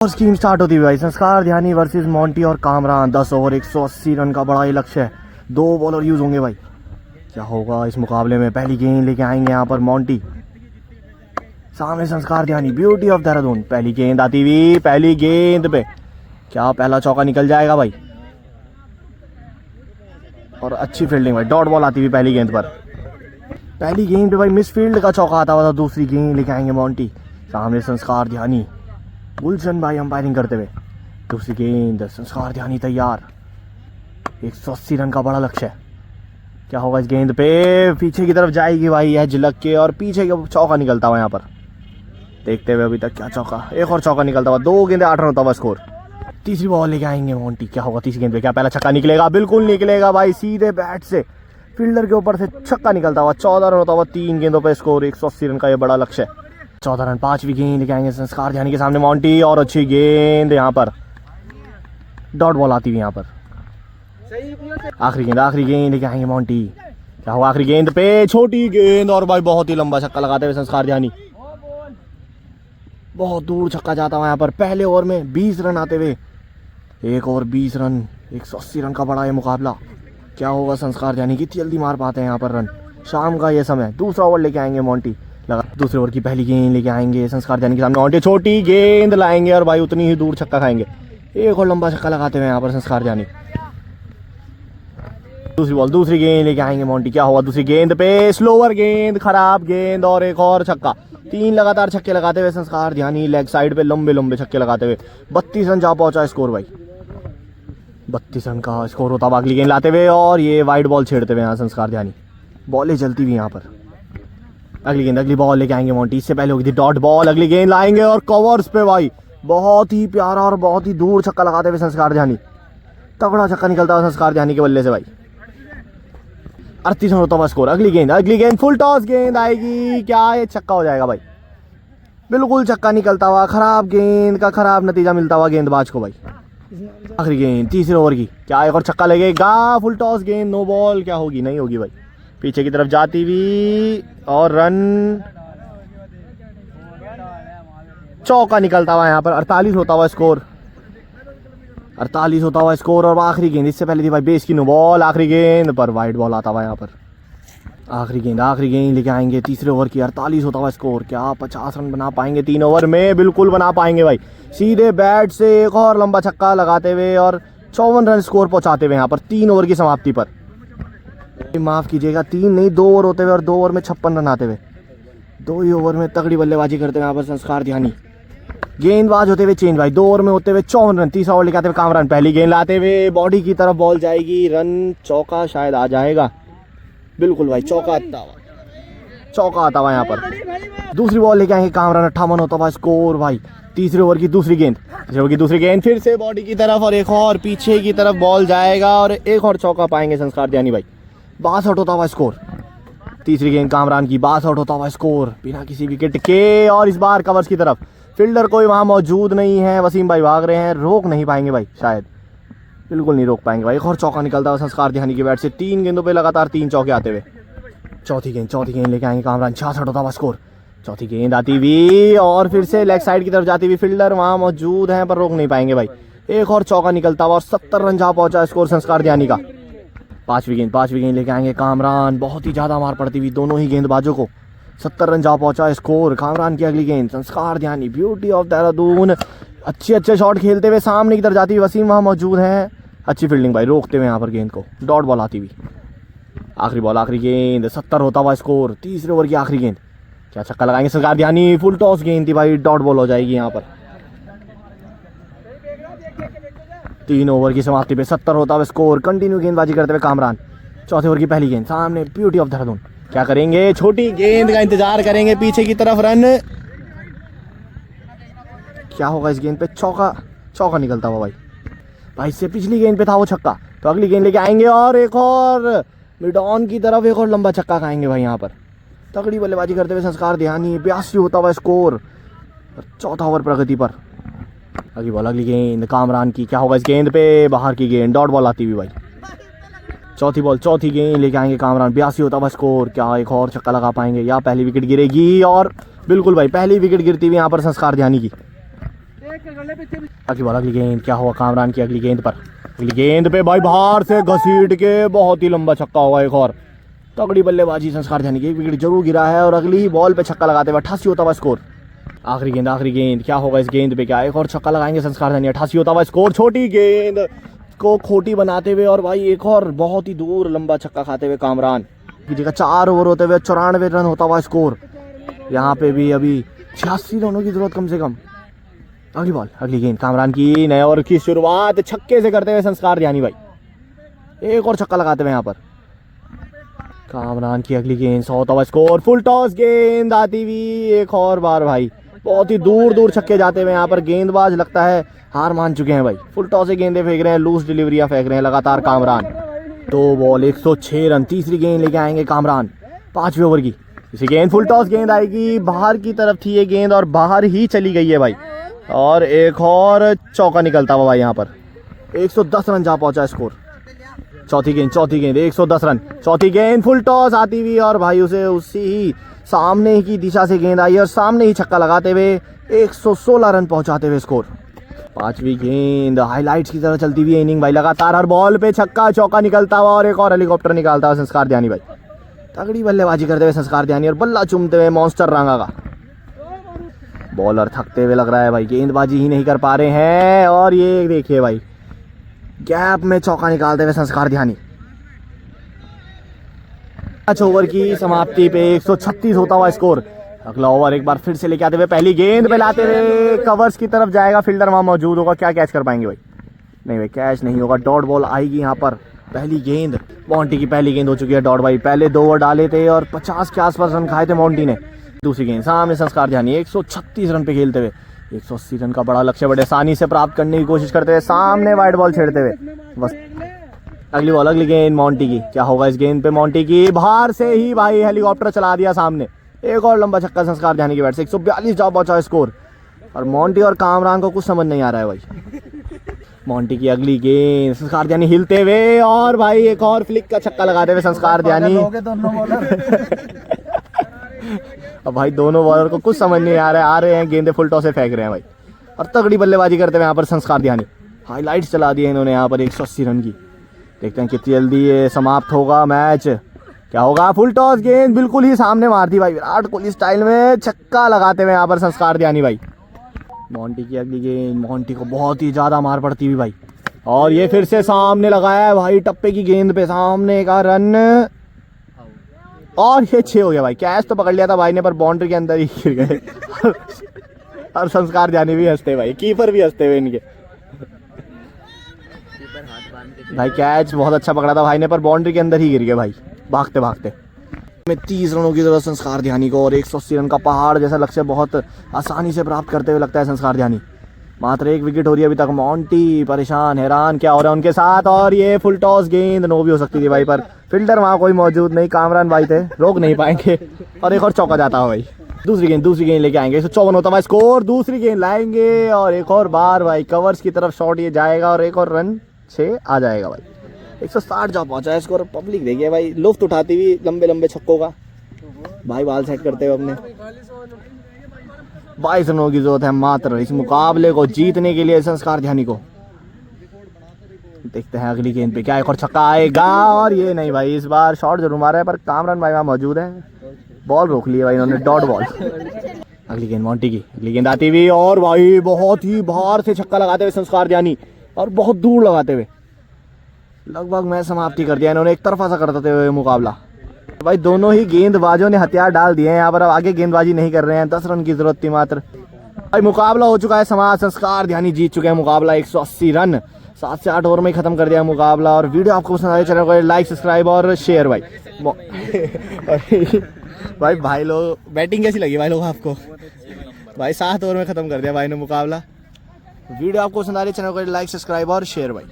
और scheme start होती है भाई। संस्कार ध्यानी वर्सेस मोंटी और कामरान। 10 ओवर 180 रन का बड़ा ही लक्ष्य है। 2 बॉलर यूज होंगे भाई। क्या होगा इस मुकाबले में? पहली गेंद लेके आएंगे यहाँ पर मोंटी, सामने संस्कार ध्यानी, ब्यूटी ऑफ देहरादून। पहली गेंद आती हुई, पहली गेंद पे क्या पहला चौका निकल जाएगा भाई? और अच्छी फील्डिंग भाई, डॉट बॉल आती हुई पहली गेंद पर। पहली गेंद पे भाई मिस फील्ड का चौका आता हुआ था। दूसरी गेंद लेके आएंगे मोंटी, सामने संस्कार ध्यानी, गुलशन भाई अंपायरिंग करते हुए। दूसरी गेंद, संस्कार ध्यानी तैयार। 180 रन का बड़ा लक्ष्य है। क्या होगा इस गेंद पे? पीछे की तरफ जाएगी भाई यह झिलक के, और पीछे का चौका निकलता हुआ यहाँ पर। देखते हुए अभी तक क्या चौका, एक और चौका निकलता हुआ। 2 गेंदे 8 रन होता हुआ स्कोर। तीसरी बॉल लेके आएंगे मोंटी। क्या होगा तीसरी गेंद पे? क्या पहला छक्का निकलेगा? बिल्कुल निकलेगा भाई, सीधे बैट से फील्डर के ऊपर से छक्का निकलता हुआ। 14 रन होता हुआ। 3 गेंदों पे स्कोर। 180 रन का ये बड़ा लक्ष्य है। 14 रन। 5वीं गेंद लेके आएंगे संस्कार ध्यानी के सामने मोंटी, और अच्छी गेंद यहाँ पर, डॉट बॉल आती हुई यहाँ पर। आखिरी गेंद लेके आएंगे मोंटी। क्या होगा आखिरी गेंद पे? छोटी गेंद, और भाई बहुत ही लंबा छक्का लगाते हुए संस्कार ध्यानी। बहुत दूर छक्का जाता हुआ यहाँ पर। पहले ओवर में 20 रन आते हुए, 1 ओवर 20 रन। 180 रन का बड़ा ये मुकाबला। क्या होगा संस्कार ध्यानी? कितनी जल्दी मार पाते हैं यहाँ पर रन। शाम का ये समय। दूसरा ओवर लेके आएंगे मोंटी। दूसरे ओवर की पहली गेंद लेके आएंगे संस्कार ध्यानी के सामने मोंटी। छोटी गेंद लाएंगे, और भाई उतनी ही दूर छक्का खाएंगे। एक और लंबा छक्का लगाते हुए यहाँ पर संस्कार ध्यानी। दूसरी गेंद लेके आएंगे मोंटी। क्या होगा दूसरी गेंद पे? स्लोअर गेंद, खराब गेंद, और एक और छक्का। 3 लगातार छक्के लगाते हुए संस्कार ध्यानी, लेग साइड पे लंबे छक्के लगाते हुए 32 रन जा पहुंचा स्कोर भाई। 32 रन का स्कोर होता। अगली गेंद लाते हुए, और ये वाइड बॉल छेड़ते हुए यहाँ संस्कार ध्यानी। बॉलें चलती हुई यहाँ पर। अगली बॉल लेके आएंगे मोंटी। इससे पहले होगी थी डॉट बॉल। अगली गेंद लाएंगे, और कवर्स पे भाई बहुत ही प्यारा और बहुत ही दूर छक्का लगाते हुए संस्कार ध्यानी। तगड़ा छक्का निकलता हुआ संस्कार ध्यानी के बल्ले से भाई। 38 रन होता हुआ स्कोर। अगली गेंद फुल टॉस गेंद आएगी। क्या ये छक्का हो जाएगा भाई? बिल्कुल छक्का निकलता हुआ। खराब गेंद का खराब नतीजा मिलता हुआ गेंदबाज को भाई। आखिरी गेंद तीसरे ओवर की। क्या एक और छक्का लगेगा? फुल टॉस गेंद, नो बॉल। क्या होगी? नहीं होगी भाई। पीछे की तरफ जाती हुई, और रन, चौका निकलता हुआ यहाँ पर। 48 होता हुआ स्कोर। 48 होता हुआ स्कोर। और आखिरी गेंद, इससे पहले थी भाई बेस की नो बॉल। आखिरी गेंद पर वाइड बॉल आता हुआ यहाँ पर। आखिरी गेंद लेके आएंगे तीसरे ओवर की। 48 होता हुआ स्कोर। क्या 50 रन बना पाएंगे 3 ओवर में? बिल्कुल बना पाएंगे भाई। सीधे बैट से एक और लंबा छक्का लगाते हुए, और 54 रन स्कोर पहुंचाते हुए यहाँ पर 3 ओवर की समाप्ति पर। माफ कीजिएगा, 3 नहीं 2 ओवर होते हुए, और 2 ओवर में 56 रन आते हुए। 2 ही ओवर में तगड़ी बल्लेबाजी करते हुए यहाँ पर संस्कार ध्यानी। गेंदबाज होते हुए चेंज भाई। 2 ओवर में होते हुए 54 रन। तीसरा ओवर लेके आते हुए कामरान। पहली गेंद लाते हुए बॉडी की तरफ बॉल जाएगी, रन, चौका शायद आ जाएगा। बिल्कुल भाई, चौका आता हुआ यहाँ पर। दूसरी बॉल लेके आएंगे कामरान। 58 होता हुआ स्कोर भाई। तीसरे ओवर की दूसरी गेंद फिर से बॉडी की तरफ, और एक और पीछे की तरफ बॉल जाएगा, और एक और चौका पाएंगे संस्कार ध्यानी भाई। 62 होता हुआ स्कोर। तीसरी गेंद कामरान की। 62 होता हुआ स्कोर बिना किसी विकेट के, और इस बार कवर्स की तरफ। फील्डर कोई वहां मौजूद नहीं है। वसीम भाई भाग रहे हैं, रोक नहीं पाएंगे भाई, शायद बिल्कुल नहीं रोक पाएंगे भाई। एक और चौका निकलता हुआ संस्कार ध्यानी की बैट से। 3 गेंदों पे लगातार 3 चौके आते हुए। चौथी गेंद लेके आएंगे कामरान। 66 होता हुआ स्कोर। चौथी गेंद आती हुई, और फिर से लेग साइड की तरफ जाती हुई। फील्डर वहां मौजूद है, पर रोक नहीं पाएंगे भाई। एक और चौका निकलता हुआ, और 70 रन जा पहुंचा स्कोर संस्कार ध्यानी का। पांचवी गेंद लेके आएंगे कामरान। बहुत ही ज्यादा मार पड़ती हुई दोनों ही गेंदबाजों को। 70 रन जा पहुंचा स्कोर। कामरान की अगली गेंद, संस्कार ध्यानी, ब्यूटी ऑफ देहरादून। अच्छे शॉट खेलते हुए सामने की तरफ जाती हुई। वसीम वहां मौजूद है। अच्छी फील्डिंग भाई, रोकते हुए यहाँ पर गेंद को। डॉट बॉल आती हुई। आखिरी गेंद। 70 होता हुआ स्कोर। तीसरे ओवर की आखिरी गेंद। क्या छक्का लगाएंगे संस्कार ध्यानी? फुल टॉस गेंद थी भाई, डॉट बॉल हो जाएगी यहाँ पर। 3 ओवर की समाप्ति पे 70 होता हुआ स्कोर। कंटिन्यू गेंदबाजी करते हुए कामरान। चौथे ओवर की पहली गेंद, सामने ब्यूटी ऑफ देहरादून। क्या करेंगे? छोटी गेंद का इंतजार करेंगे, पीछे की तरफ रन। क्या होगा इस गेंद पे? चौका निकलता हुआ भाई। इससे पिछली गेंद पे था वो छक्का। तो अगली गेंद लेके आएंगे, और एक और मिड ऑन की तरफ एक और लंबा छक्का खाएंगे भाई यहाँ पर। तगड़ी बल्लेबाजी करते हुए संस्कार ध्यानी। 82 होता हुआ स्कोर। चौथा ओवर प्रगति पर। अगली गेंद कामरान की। क्या होगा इस गेंद पे? बाहर की गेंद, डॉट बॉल आती हुई भाई। चौथी गेंद लेके आएंगे कामरान। 82 होता हुआ स्कोर। क्या एक और छक्का लगा पाएंगे, या पहली विकेट गिरेगी? और बिल्कुल भाई, पहली विकेट गिरती हुई यहाँ पर संस्कार ध्यानी की। अगली बॉल, अगली गेंद, क्या हुआ कामरान की अगली गेंद पर, अगली गेंद पे भाई बाहर से घसीट के बहुत ही लंबा छक्का होगा एक और। तगड़ी बल्लेबाजी संस्कार ध्यानी की, एक विकेट जरूर गिरा है और अगली बॉल पे छक्का लगाते हुए 88 होता हुआ स्कोर। आखिरी गेंद, आखिरी गेंद, क्या होगा इस गेंद पे, क्या एक और छक्का लगाएंगे संस्कार ध्यानी, 88 होता हुआ स्कोर। छोटी गेंद को खोटी बनाते हुए और भाई एक और बहुत ही दूर लंबा छक्का खाते हुए कामरान की जगह 4 ओवर होते हुए 94 रन होता हुआ स्कोर। यहाँ पे भी अभी 86 रनों की जरूरत कम से कम। अगली बॉल, अगली गेंद, कामरान की नए ओवर की शुरुआत छक्के से करते हुए संस्कार ध्यानी भाई, एक और छक्का लगाते हुए यहाँ पर। कामरान की अगली गेंद, 100 होता हुआ स्कोर। फुल टॉस गेंद आती हुई एक और बार भाई, बहुत ही दूर दूर छक्के जाते हुए यहाँ पर। गेंदबाज लगता है हार मान चुके हैं भाई, फुल टॉस से गेंदे फेंक रहे हैं, लूज डिलीवरियां फेंक रहे हैं लगातार कामरान। 2 बॉल 106 रन, तीसरी गेंद लेके आएंगे कामरान 5वें ओवर की। इसी गेंद फुल टॉस गेंद आएगी, बाहर की तरफ थी ये गेंद और बाहर ही चली गई है भाई, और एक और चौका निकलता हुआ भाई यहाँ पर। 110 रन जा पहुंचा स्कोर। चौथी गेंद, 110 रन, चौथी गेंद फुल टॉस आती हुई और भाई उसे उसी ही सामने की दिशा से गेंद आई और सामने ही छक्का लगाते हुए 116 रन पहुंचाते हुए स्कोर। 5वीं गेंद, हाईलाइट्स की तरह चलती हुई इनिंग भाई, लगातार हर बॉल पे छक्का चौका निकलता हुआ और एक और हेलीकॉप्टर निकालता हुआ संस्कार ध्यानी भाई। तगड़ी बल्लेबाजी करते हुए संस्कार ध्यानी और बल्ला चूमते हुए मॉन्स्टर रंगा का। बॉलर थकते हुए लग रहा है भाई, गेंदबाजी ही नहीं कर पा रहे हैं और ये देखिए भाई गैप में चौका निकालते हुए संस्कार ध्यानी। 5 ओवर की समाप्ति पे 136 होता हुआ स्कोर। अगला ओवर एक बार फिर से लेके आते हुए पहली गेंद पे लाते हुए कवर्स की तरफ जाएगा, फील्डर वहां मौजूद होगा, क्या कैच कर पाएंगे भाई? नहीं भाई कैच नहीं होगा, डॉट बॉल आएगी यहाँ पर। पहली गेंद, मोंटी की पहली गेंद हो चुकी है डॉट भाई, पहले 2 ओवर डाले थे और 50 के आसपास रन खाए थे मोंटी ने। दूसरी गेंद सामने संस्कार ध्यानी 136 रन पे खेलते हुए 180 रन का बड़ा लक्ष्य बड़े आसानी से प्राप्त करने की कोशिश करते हुए सामने वाइड बॉल छेड़ते हुए बस। अगली बॉल, अगली गेंद मोंटी की, क्या होगा इस गेंद पे? मोंटी की बाहर से ही भाई हेलीकॉप्टर चला दिया सामने, एक और लंबा छक्का संस्कार ध्यानी की बैट से। 142 जा पहुंचा स्कोर और मोंटी और कामरान को कुछ समझ नहीं आ रहा है भाई। मोंटी की अगली गेंद, संस्कार ध्यानी हिलते हुए और भाई एक और फ्लिक का छक्का लगाते हुए संस्कार ध्यानी। अब भाई दोनों बॉलर को कुछ समझ नहीं आ रहा है, आ रहे हैं गेंदे फुल टॉस से फेंक रहे हैं भाई और तगड़ी बल्लेबाजी करते हुए यहाँ पर संस्कार ध्यानी। हाईलाइट्स चला दिए इन्होंने यहाँ पर 180 रन की। देखते हैं कितनी जल्दी ये समाप्त होगा मैच। क्या होगा? फुल टॉस गेंद बिल्कुल ही सामने मार दी भाई, विराट कोहली स्टाइल में छक्का लगाते हुए यहाँ पर संस्कार ध्यानी भाई। मोंटी की अगली गेंद, मोंटी को बहुत ही ज्यादा मार पड़ती हुई भाई और ये फिर से सामने लगाया है भाई, टप्पे की गेंद पे सामने का रन और ये 6 हो गया भाई। कैच तो पकड़ लिया था भाई ने पर बाउंड्री के अंदर ही गिर गए और संस्कार ध्यानी भी हंसते भाई, कीपर भी हंसते हुए इनके भाई। कैच बहुत अच्छा पकड़ा था भाई ने पर बाउंड्री के अंदर ही गिर गए भाई भागते भागते। में 30 रनों की जरूरत संस्कार ध्यानी को और 180 रन का पहाड़ जैसा लक्ष्य बहुत आसानी से प्राप्त करते हुए लगता है संस्कार ध्यानी। मात्र 1 विकेट हो रही है अभी तक। मोंटी परेशान हैरान क्या हो रहा है उनके साथ और ये फुल टॉस गेंद नो भी हो सकती थी भाई पर फील्डर वहां कोई मौजूद नहीं, कामरान भाई थे, रोक नहीं पाएंगे और एक और चौका जाता है भाई। दूसरी गेंद लेके आएंगे, 154 होता है स्कोर। दूसरी गेंद लाएंगे और एक और बार भाई कवर्स की तरफ शॉट ये जाएगा और एक और रन 6 आ जाएगा भाई। 160 जा पहुंचा है स्कोर। पब्लिक देखिए भाई लुफ्त उठाती हुई लंबे लंबे छक्कों का भाई, बाल सेट करते हुए अपने। 22 रनों की जरूरत है मात्र इस मुकाबले को जीतने के लिए संस्कार ध्यानी को। देखते हैं अगली गेंद पे क्या एक और छक्का आएगा और ये नहीं भाई, इस बार शॉट जरूर मारा है पर कामरान भाई वहां मौजूद है, बॉल रोक ली है भाई इन्होंने, डॉट बॉल। अगली गेंद मोंटी की, अगली गेंद आती हुई और भाई बहुत ही बाहर से छक्का लगाते हुए संस्कार ध्यानी और बहुत दूर लगाते हुए लगभग मैच समाप्ति कर दिया इन्होंने, एक तरफा सा करते हुए मुकाबला भाई। दोनों ही गेंदबाजों ने हथियार डाल दिए हैं यहाँ पर, अब आगे गेंदबाजी नहीं कर रहे हैं। 10 रन की जरूरत थी मात्र भाई। मुकाबला हो चुका है समाप्त, संस्कार ध्यानी जीत चुके हैं मुकाबला 180 रन 7 से 8 ओवर में खत्म कर दिया मुकाबला। और वीडियो आपको पसंद आए चैनल को लाइक सब्सक्राइब और शेयर भाई। भाई लोग बैटिंग कैसी लगी भाई लोग आपको? भाई 7 ओवर में खत्म कर दिया भाई ने मुकाबला। वीडियो आपको पसंद आ रही है चैनल को लाइक सब्सक्राइब और शेयर भाई।